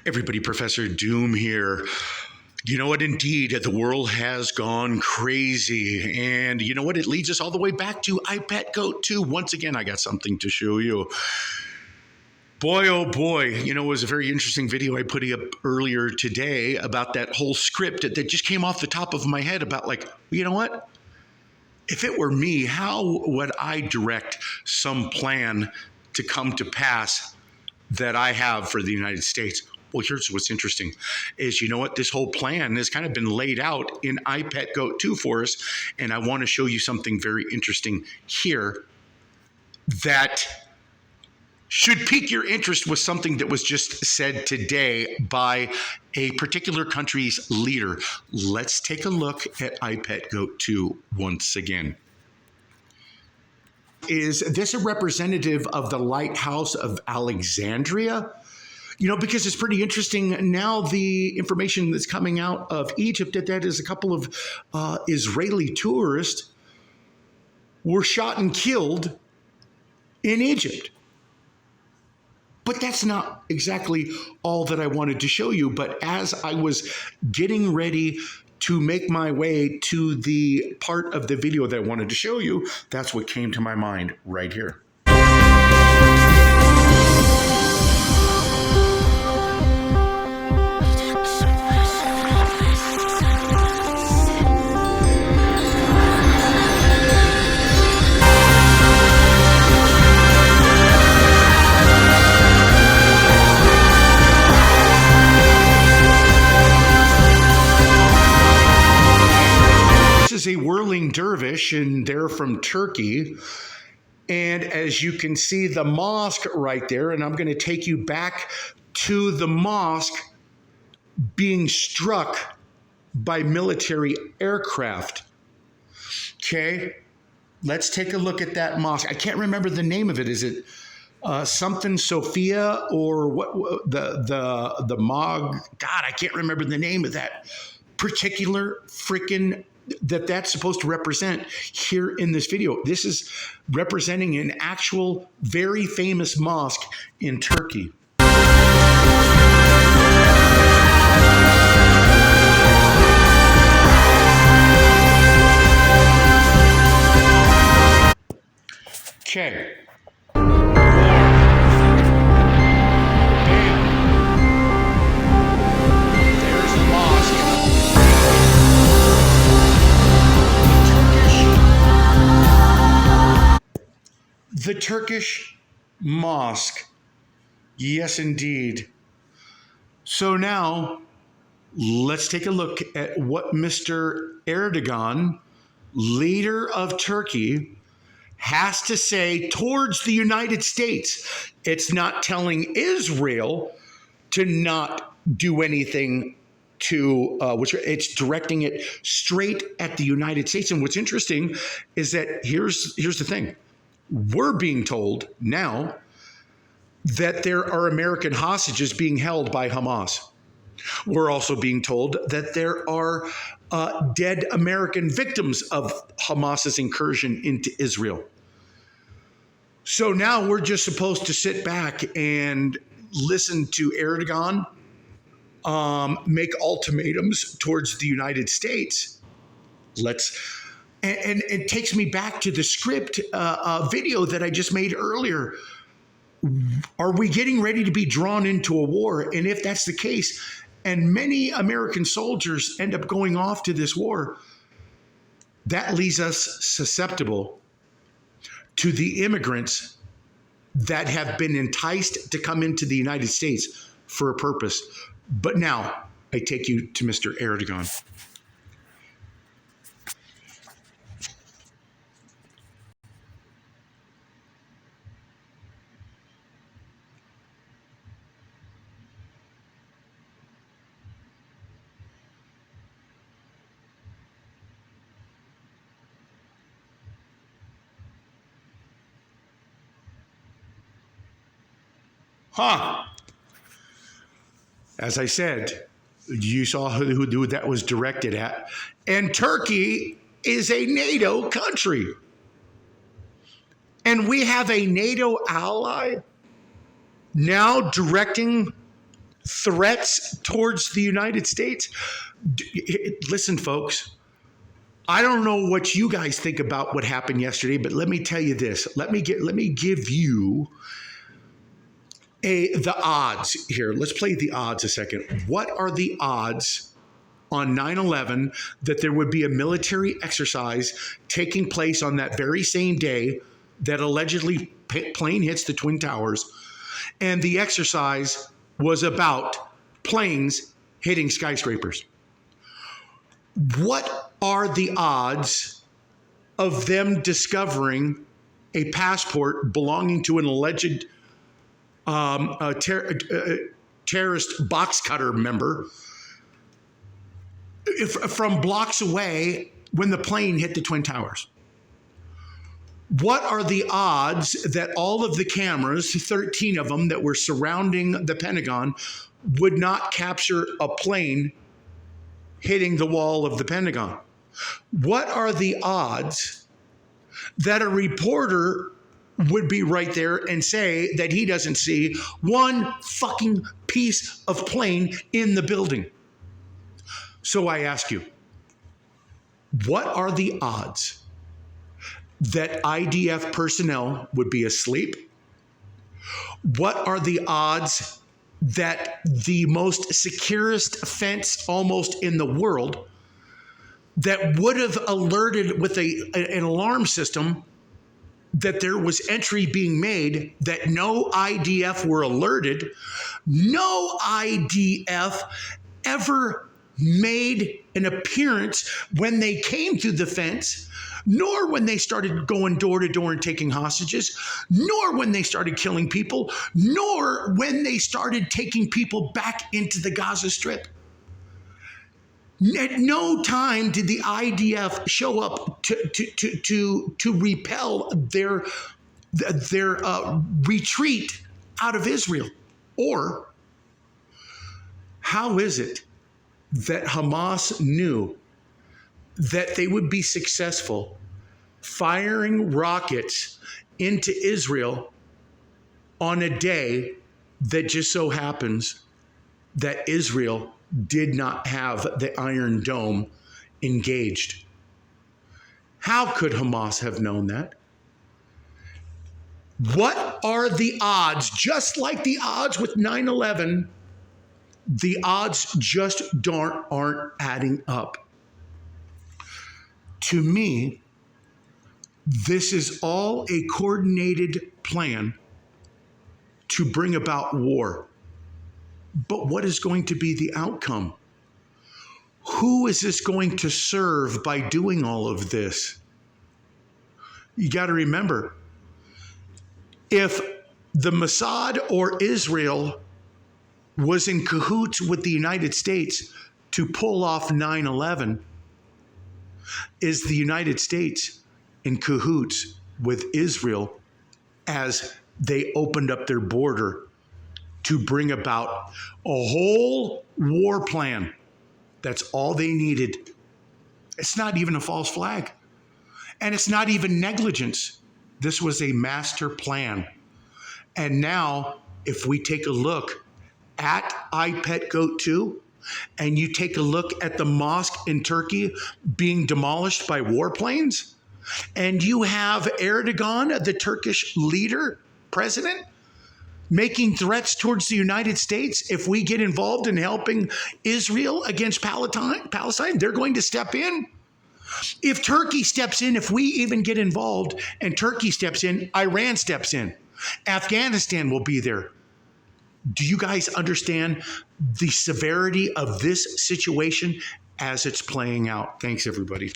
Everybody, Professor Doom here. You know what? Indeed, the world has gone crazy. And you know what? It leads us all the way back to iPet Goat 2. Once again, I got something to show you. Boy, oh boy, you know, it was a very interesting video I put up earlier today about that whole script that just came off the top of my head about, like, you know what? If it were me, how would I direct some plan to come to pass that I have for the United States? Well, here's what's interesting is, you know what? This whole plan has kind of been laid out in iPet Goat 2 for us. And I want to show you something very interesting here that should pique your interest with something that was just said today by a particular country's leader. Let's take a look at iPet Goat 2 once again. Is this a representative of the Lighthouse of Alexandria? You know, because it's pretty interesting now, the information that's coming out of Egypt, that is a couple of Israeli tourists were shot and killed in Egypt. But that's not exactly all that I wanted to show you. But as I was getting ready to make my way to the part of the video that I wanted to show you, that's what came to my mind right here. A whirling dervish, and they're from Turkey. And as you can see, the mosque right there, and I'm going to take you back to the mosque being struck by military aircraft. Okay, let's take a look at that mosque. I can't remember the name of it. Is it something Sophia or what? The Mog? God, I can't remember the name of that particular freaking that's supposed to represent here in this video. This is representing an actual very famous mosque in Turkey. Okay. The Turkish mosque. Yes, indeed. So now let's take a look at what Mr. Erdogan, leader of Turkey, has to say towards the United States. It's not telling Israel to not do anything to which it's directing it straight at the United States. And what's interesting is that here's the thing. We're being told now that there are American hostages being held by Hamas. We're also being told that there are dead American victims of Hamas's incursion into Israel. So now we're just supposed to sit back and listen to Erdogan make ultimatums towards the United States. And it takes me back to the script video that I just made earlier. Are we getting ready to be drawn into a war? And if that's the case, and many American soldiers end up going off to this war, that leaves us susceptible to the immigrants that have been enticed to come into the United States for a purpose. But now I take you to Mr. Erdogan. As I said, you saw who that was directed at. And Turkey is a NATO country. And we have a NATO ally now directing threats towards the United States. Listen, folks, I don't know what you guys think about what happened yesterday, but let me tell you this. Let me give you the odds here. Let's play the odds a second. What are the odds on 9/11 that there would be a military exercise taking place on that very same day that allegedly plane hits the Twin Towers, and the exercise was about planes hitting skyscrapers? What are the odds of them discovering a passport belonging to an alleged terrorist box cutter member from blocks away when the plane hit the Twin Towers? What are the odds that all of the cameras, 13 of them that were surrounding the Pentagon, would not capture a plane hitting the wall of the Pentagon? What are the odds that a reporter would be right there and say that he doesn't see one fucking piece of plane in the building? So I ask you, what are the odds that IDF personnel would be asleep? What are the odds that the most securest fence almost in the world that would have alerted with an alarm system that there was entry being made, that no IDF were alerted, no IDF ever made an appearance when they came through the fence, nor when they started going door to door and taking hostages, nor when they started killing people, nor when they started taking people back into the Gaza Strip. At no time did the IDF show up to repel their retreat out of Israel. Or how is it that Hamas knew that they would be successful firing rockets into Israel on a day that just so happens that Israel did not have the Iron Dome engaged? How could Hamas have known that? What are the odds? Just like the odds with 9/11, the odds just aren't adding up. To me, this is all a coordinated plan to bring about war. But what is going to be the outcome? Who is this going to serve by doing all of this? You got to remember, if the Mossad or Israel was in cahoots with the United States to pull off 9/11, is the United States in cahoots with Israel as they opened up their border to bring about a whole war plan? That's all they needed. It's not even a false flag. And it's not even negligence. This was a master plan. And now, if we take a look at iPet Goat 2, and you take a look at the mosque in Turkey being demolished by warplanes, and you have Erdogan, the Turkish leader, president, making threats towards the United States. If we get involved in helping Israel against Palestine, they're going to step in. If Turkey steps in, if we even get involved and Turkey steps in, Iran steps in. Afghanistan will be there. Do you guys understand the severity of this situation as it's playing out? Thanks, everybody.